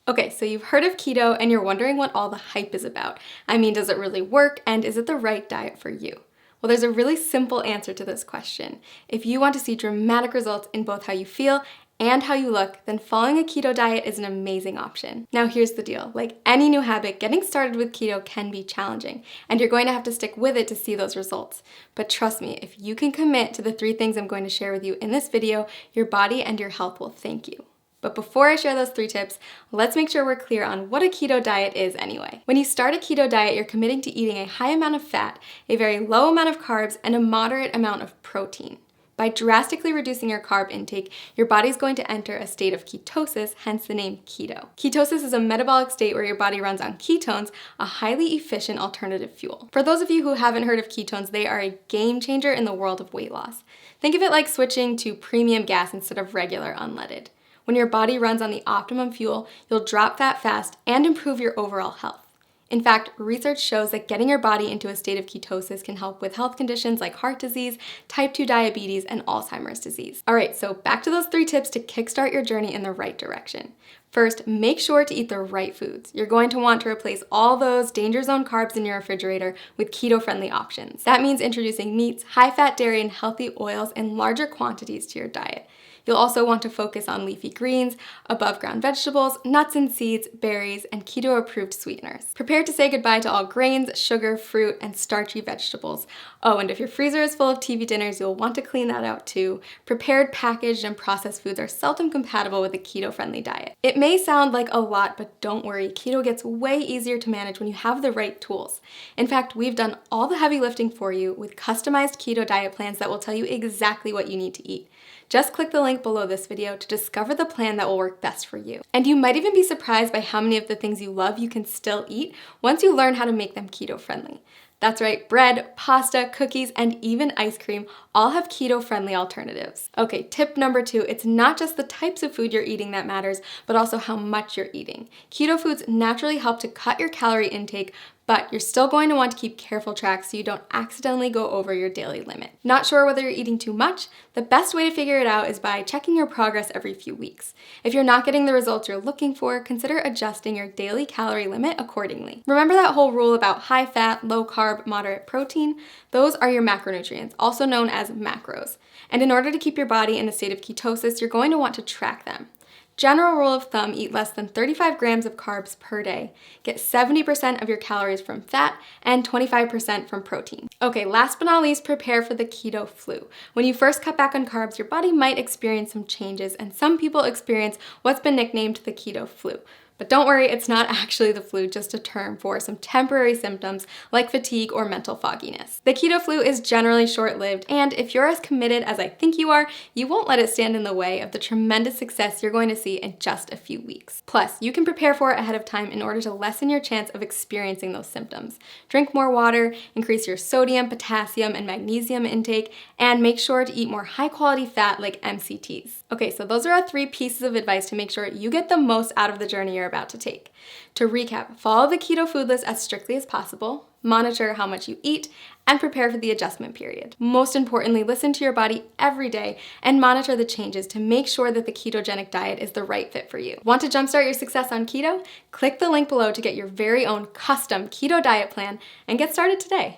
Okay, so you've heard of keto and you're wondering what all the hype is about. I mean, does it really work and is it the right diet for you? Well, there's a really simple answer to this question. If you want to see dramatic results in both how you feel and how you look, then following a keto diet is an amazing option. Now here's the deal, like any new habit, getting started with keto can be challenging, and you're going to have to stick with it to see those results. But trust me, if you can commit to the 3 things I'm going to share with you in this video, your body and your health will thank you. But before I share those 3 tips, let's make sure we're clear on what a keto diet is anyway. When you start a keto diet, you're committing to eating a high amount of fat, a very low amount of carbs, and a moderate amount of protein. By drastically reducing your carb intake, your body's going to enter a state of ketosis, hence the name keto. Ketosis is a metabolic state where your body runs on ketones, a highly efficient alternative fuel. For those of you who haven't heard of ketones, they are a game changer in the world of weight loss. Think of it like switching to premium gas instead of regular unleaded. When your body runs on the optimum fuel, you'll drop fat fast and improve your overall health. In fact, research shows that getting your body into a state of ketosis can help with health conditions like heart disease, type 2 diabetes, and Alzheimer's disease. All right, so back to those 3 tips to kickstart your journey in the right direction. First, make sure to eat the right foods. You're going to want to replace all those danger zone carbs in your refrigerator with keto-friendly options. That means introducing meats, high-fat dairy, and healthy oils in larger quantities to your diet. You'll also want to focus on leafy greens, above-ground vegetables, nuts and seeds, berries, and keto-approved sweeteners. Prepare to say goodbye to all grains, sugar, fruit, and starchy vegetables. Oh, and if your freezer is full of TV dinners, you'll want to clean that out too. Prepared, packaged, and processed foods are seldom compatible with a keto-friendly diet. It may sound like a lot, but don't worry, keto gets way easier to manage when you have the right tools. In fact, we've done all the heavy lifting for you with customized keto diet plans that will tell you exactly what you need to eat. Just click the link below this video to discover the plan that will work best for you. And you might even be surprised by how many of the things you love you can still eat once you learn how to make them keto-friendly. That's right, bread, pasta, cookies, and even ice cream all have keto-friendly alternatives. Okay, tip number 2, it's not just the types of food you're eating that matters, but also how much you're eating. Keto foods naturally help to cut your calorie intake, but you're still going to want to keep careful track so you don't accidentally go over your daily limit. Not sure whether you're eating too much? The best way to figure it out is by checking your progress every few weeks. If you're not getting the results you're looking for, consider adjusting your daily calorie limit accordingly. Remember that whole rule about high fat, low carb, moderate protein? Those are your macronutrients, also known as macros. And in order to keep your body in a state of ketosis, you're going to want to track them. General rule of thumb, eat less than 35 grams of carbs per day. Get 70% of your calories from fat and 25% from protein. Okay, last but not least, prepare for the keto flu. When you first cut back on carbs, your body might experience some changes, and some people experience what's been nicknamed the keto flu. But don't worry, it's not actually the flu, just a term for some temporary symptoms like fatigue or mental fogginess. The keto flu is generally short-lived, and if you're as committed as I think you are, you won't let it stand in the way of the tremendous success you're going to see in just a few weeks. Plus, you can prepare for it ahead of time in order to lessen your chance of experiencing those symptoms. Drink more water, increase your sodium, potassium, and magnesium intake, and make sure to eat more high-quality fat like MCTs. Okay, so those are our 3 pieces of advice to make sure you get the most out of the journey you're about to take. To recap, follow the keto food list as strictly as possible, monitor how much you eat, and prepare for the adjustment period. Most importantly, listen to your body every day and monitor the changes to make sure that the ketogenic diet is the right fit for you. Want to jumpstart your success on keto? Click the link below to get your very own custom keto diet plan and get started today.